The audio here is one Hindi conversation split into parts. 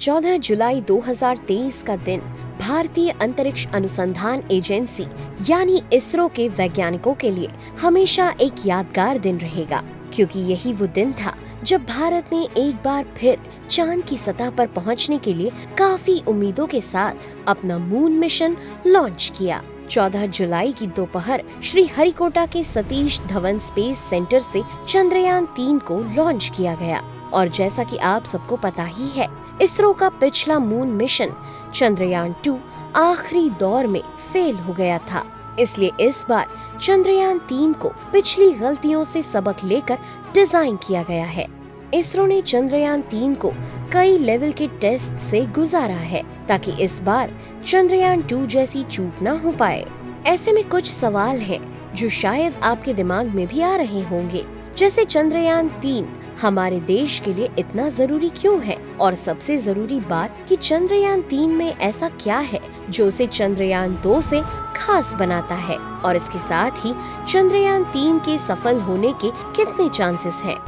14 जुलाई 2023 का दिन भारतीय अंतरिक्ष अनुसंधान एजेंसी यानी इसरो के वैज्ञानिकों के लिए हमेशा एक यादगार दिन रहेगा, क्योंकि यही वो दिन था जब भारत ने एक बार फिर चांद की सतह पर पहुंचने के लिए काफी उम्मीदों के साथ अपना मून मिशन लॉन्च किया। 14 जुलाई की दोपहर श्रीहरिकोटा के सतीश धवन स्पेस सेंटर से चंद्रयान 3 को लॉन्च किया गया और जैसा कि आप सबको पता ही है, इसरो का पिछला मून मिशन चंद्रयान 2 आखिरी दौर में फेल हो गया था। इसलिए इस बार चंद्रयान 3 को पिछली गलतियों से सबक लेकर डिजाइन किया गया है। इसरो ने चंद्रयान 3 को कई लेवल के टेस्ट से गुजारा है ताकि इस बार चंद्रयान 2 जैसी चूक न हो पाए। ऐसे में कुछ सवाल हैं जो शायद आपके दिमाग में भी आ रहे होंगे, जैसे चंद्रयान 3 हमारे देश के लिए इतना जरूरी क्यों है, और सबसे जरूरी बात कि चंद्रयान 3 में ऐसा क्या है जो उसे चंद्रयान 2 से खास बनाता है, और इसके साथ ही चंद्रयान 3 के सफल होने के कितने चांसेस हैं।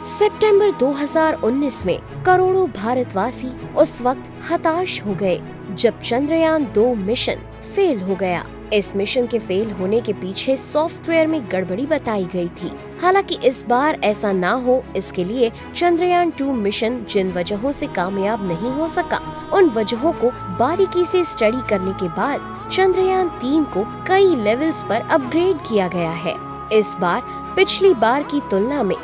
सितंबर 2019 में करोड़ों भारतवासी उस वक्त हताश हो गए जब चंद्रयान 2 मिशन फेल हो गया। इस मिशन के फेल होने के पीछे सॉफ्टवेयर में गड़बड़ी बताई गई थी। हालांकि इस बार ऐसा ना हो, इसके लिए चंद्रयान 2 मिशन जिन वजहों से कामयाब नहीं हो सका, उन वजहों को बारीकी से स्टडी करने के बाद चंद्रयान 3 को कई लेवल्स पर अपग्रेड किया गया है। इस बार पिछली बार की तुलना में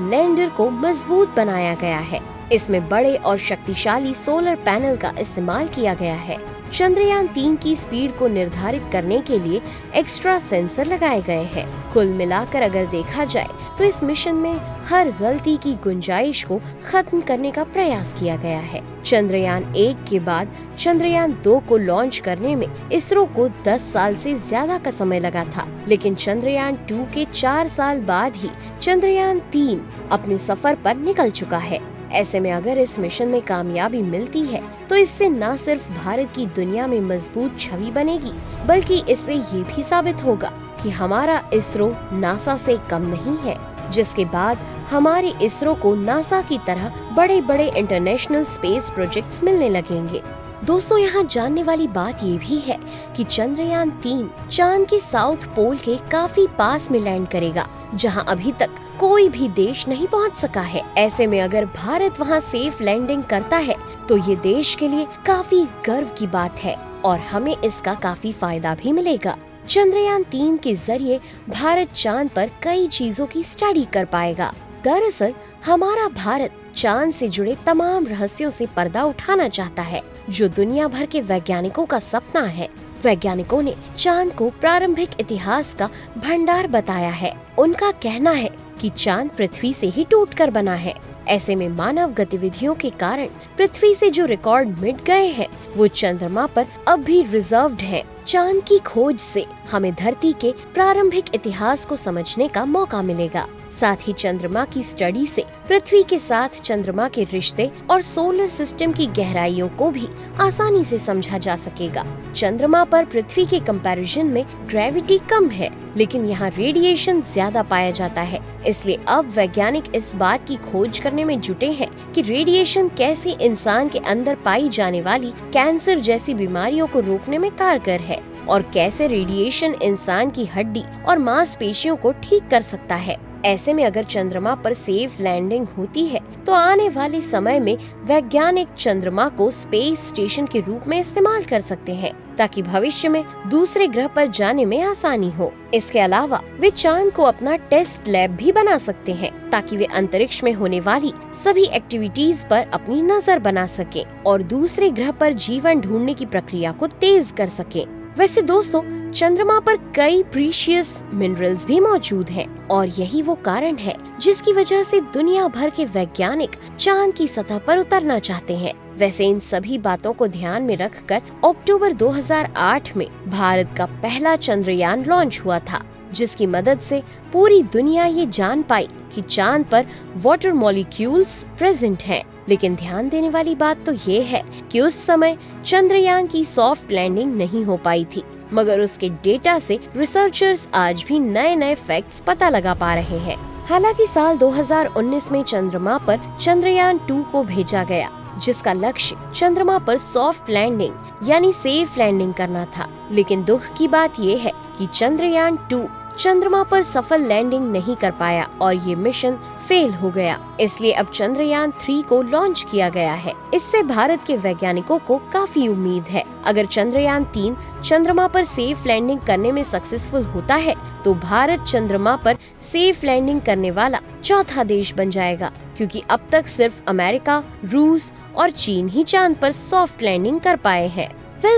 लैंडर को मजबूत बनाया गया है। इसमें बड़े और शक्तिशाली सोलर पैनल का इस्तेमाल किया गया है। चंद्रयान 3 की स्पीड को निर्धारित करने के लिए एक्स्ट्रा सेंसर लगाए गए हैं। कुल मिलाकर अगर देखा जाए तो इस मिशन में हर गलती की गुंजाइश को खत्म करने का प्रयास किया गया है। चंद्रयान 1 के बाद चंद्रयान 2 को लॉन्च करने में इसरो को 10 साल से ज्यादा का समय लगा था, लेकिन चंद्रयान 2 के 4 साल बाद ही चंद्रयान 3 अपने सफर पर निकल चुका है। ऐसे में अगर इस मिशन में कामयाबी मिलती है तो इससे न सिर्फ भारत की दुनिया में मजबूत छवि बनेगी, बल्कि इससे ये भी साबित होगा कि हमारा इसरो नासा से कम नहीं है, जिसके बाद हमारे इसरो को नासा की तरह बड़े बड़े इंटरनेशनल स्पेस प्रोजेक्ट्स मिलने लगेंगे। दोस्तों, यहाँ जानने वाली बात ये भी है कि चंद्रयान 3 चांद के साउथ पोल के काफी पास में लैंड करेगा, जहाँ अभी तक कोई भी देश नहीं पहुँच सका है। ऐसे में अगर भारत वहाँ सेफ लैंडिंग करता है तो ये देश के लिए काफी गर्व की बात है और हमें इसका काफी फायदा भी मिलेगा। चंद्रयान 3 के जरिए भारत चांद पर कई चीजों की स्टडी कर पाएगा। दरअसल हमारा भारत चांद से जुड़े तमाम रहस्यों से पर्दा उठाना चाहता है, जो दुनिया भर के वैज्ञानिकों का सपना है। वैज्ञानिकों ने चांद को प्रारंभिक इतिहास का भंडार बताया है। उनका कहना है कि चांद पृथ्वी से ही टूटकर बना है। ऐसे में मानव गतिविधियों के कारण पृथ्वी से जो रिकॉर्ड मिट गए हैं, वो चंद्रमा पर अब भी रिजर्व्ड हैं। चांद की खोज से हमें धरती के प्रारंभिक इतिहास को समझने का मौका मिलेगा। साथ ही चंद्रमा की स्टडी से पृथ्वी के साथ चंद्रमा के रिश्ते और सोलर सिस्टम की गहराइयों को भी आसानी से समझा जा सकेगा। चंद्रमा पर पृथ्वी के कंपैरिजन में ग्रेविटी कम है, लेकिन यहाँ रेडिएशन ज्यादा पाया जाता है। इसलिए अब वैज्ञानिक इस बात की खोज करने में जुटे हैं कि रेडिएशन कैसे इंसान के अंदर पाई जाने वाली कैंसर जैसी बीमारियों को रोकने में कारगर है और कैसे रेडिएशन इंसान की हड्डी और मांसपेशियों को ठीक कर सकता है। ऐसे में अगर चंद्रमा पर सेफ लैंडिंग होती है तो आने वाले समय में वैज्ञानिक चंद्रमा को स्पेस स्टेशन के रूप में इस्तेमाल कर सकते हैं, ताकि भविष्य में दूसरे ग्रह पर जाने में आसानी हो। इसके अलावा वे चांद को अपना टेस्ट लैब भी बना सकते हैं, ताकि वे अंतरिक्ष में होने वाली सभी एक्टिविटीज पर अपनी नजर बना सके और दूसरे ग्रह पर जीवन ढूंढने की प्रक्रिया को तेज कर सके। वैसे दोस्तों, चंद्रमा पर कई प्रीशियस मिनरल्स भी मौजूद हैं और यही वो कारण है जिसकी वजह से दुनिया भर के वैज्ञानिक चांद की सतह पर उतरना चाहते हैं। वैसे इन सभी बातों को ध्यान में रखकर अक्टूबर 2008 में भारत का पहला चंद्रयान लॉन्च हुआ था, जिसकी मदद से पूरी दुनिया ये जान पाई कि चांद पर वाटर मॉलिक्यूल्स प्रेजेंट हैं। लेकिन ध्यान देने वाली बात तो ये है कि उस समय चंद्रयान की सॉफ्ट लैंडिंग नहीं हो पाई थी, मगर उसके डेटा से रिसर्चर्स आज भी नए नए फैक्ट्स पता लगा पा रहे हैं। हालांकि साल 2019 में चंद्रमा पर चंद्रयान 2 को भेजा गया, जिसका लक्ष्य चंद्रमा पर सॉफ्ट लैंडिंग यानी सेफ लैंडिंग करना था। लेकिन दुख की बात ये है कि चंद्रयान 2 चंद्रमा पर सफल लैंडिंग नहीं कर पाया और ये मिशन फेल हो गया। इसलिए अब चंद्रयान 3 को लॉन्च किया गया है। इससे भारत के वैज्ञानिकों को काफी उम्मीद है। अगर चंद्रयान 3 चंद्रमा पर सेफ लैंडिंग करने में सक्सेसफुल होता है तो भारत चंद्रमा पर सेफ लैंडिंग करने वाला चौथा देश बन जाएगा, क्योंकि अब तक सिर्फ अमेरिका, रूस और चीन ही चांद पर सॉफ्ट लैंडिंग कर पाए हैं।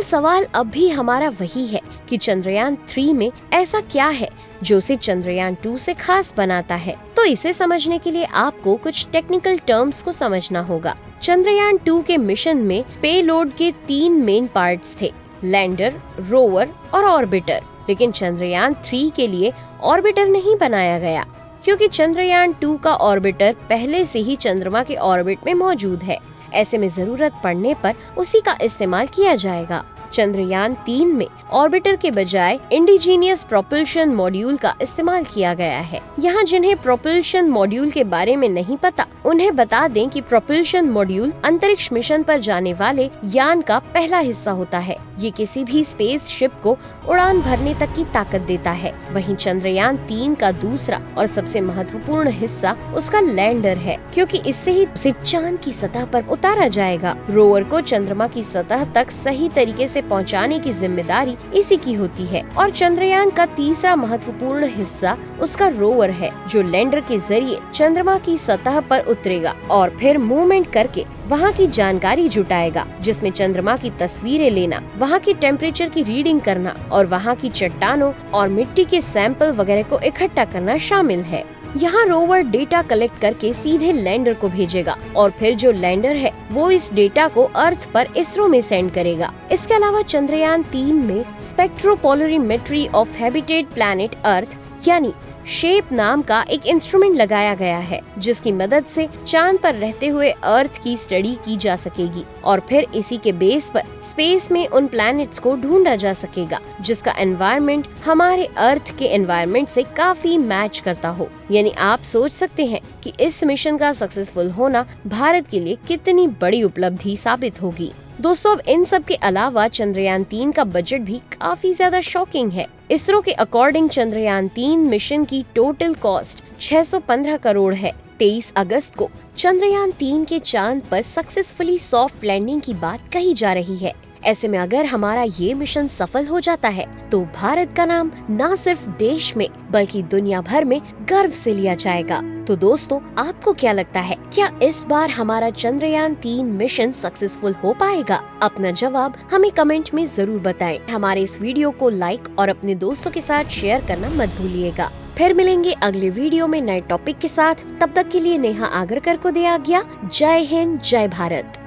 सवाल अब भी हमारा वही है कि चंद्रयान 3 में ऐसा क्या है जो उसे चंद्रयान 2 से खास बनाता है। तो इसे समझने के लिए आपको कुछ टेक्निकल टर्म्स को समझना होगा। चंद्रयान 2 के मिशन में पेलोड के 3 मेन पार्ट्स थे, लैंडर, रोवर और ऑर्बिटर। लेकिन चंद्रयान 3 के लिए ऑर्बिटर नहीं बनाया गया, क्योंकि चंद्रयान 2 का ऑर्बिटर पहले से ही चंद्रमा के ऑर्बिट में मौजूद है। ऐसे में जरूरत पड़ने पर उसी का इस्तेमाल किया जाएगा। चंद्रयान 3 में ऑर्बिटर के बजाय इंडिजीनियस प्रोपल्शन मॉड्यूल का इस्तेमाल किया गया है। यहाँ जिन्हें प्रोपल्शन मॉड्यूल के बारे में नहीं पता, उन्हें बता दें कि प्रोपल्शन मॉड्यूल अंतरिक्ष मिशन पर जाने वाले यान का पहला हिस्सा होता है। ये किसी भी स्पेस शिप को उड़ान भरने तक की ताकत देता है। वहीं चंद्रयान 3 का दूसरा और सबसे महत्वपूर्ण हिस्सा उसका लैंडर है, क्योंकि इससे ही उसे चांद की सतह पर उतारा जाएगा। रोवर को चंद्रमा की सतह तक सही तरीके से पहुंचाने की जिम्मेदारी इसी की होती है। और चंद्रयान का तीसरा महत्वपूर्ण हिस्सा उसका रोवर है, जो लैंडर के जरिए चंद्रमा की सतह पर उतरेगा और फिर मूवमेंट करके वहाँ की जानकारी जुटाएगा, जिसमें चंद्रमा की तस्वीरें लेना, वहाँ की टेम्परेचर की रीडिंग करना और वहाँ की चट्टानों और मिट्टी के सैंपल वगैरह को इकट्ठा करना शामिल है। यहाँ रोवर डेटा कलेक्ट करके सीधे लैंडर को भेजेगा और फिर जो लैंडर है वो इस डेटा को अर्थ पर इसरो में सेंड करेगा। इसके अलावा चंद्रयान 3 में स्पेक्ट्रोपोलरिमेट्री ऑफ हैबिटेट प्लैनेट अर्थ यानी शेप नाम का एक इंस्ट्रूमेंट लगाया गया है, जिसकी मदद से चांद पर रहते हुए अर्थ की स्टडी की जा सकेगी और फिर इसी के बेस पर स्पेस में उन प्लैनेट्स को ढूंढा जा सकेगा जिसका एनवायरनमेंट हमारे अर्थ के एनवायरनमेंट से काफी मैच करता हो। यानी आप सोच सकते हैं कि इस मिशन का सक्सेसफुल होना भारत के लिए कितनी बड़ी उपलब्धि साबित होगी। दोस्तों, अब इन सब के अलावा चंद्रयान 3 का बजट भी काफी ज्यादा शॉकिंग है। इसरो के अकॉर्डिंग चंद्रयान 3 मिशन की टोटल कॉस्ट 615 करोड़ है। 23 अगस्त को चंद्रयान 3 के चांद पर सक्सेसफुली सॉफ्ट लैंडिंग की बात कही जा रही है। ऐसे में अगर हमारा ये मिशन सफल हो जाता है तो भारत का नाम न सिर्फ देश में बल्कि दुनिया भर में गर्व से लिया जाएगा। तो दोस्तों, आपको क्या लगता है, क्या इस बार हमारा चंद्रयान 3 मिशन सक्सेसफुल हो पाएगा? अपना जवाब हमें कमेंट में जरूर बताएं। हमारे इस वीडियो को लाइक और अपने दोस्तों के साथ शेयर करना मत भूलिएगा। फिर मिलेंगे अगले वीडियो में नए टॉपिक के साथ। तब तक के लिए नेहा आगरकर को दे आज्ञा। जय हिंद, जय भारत।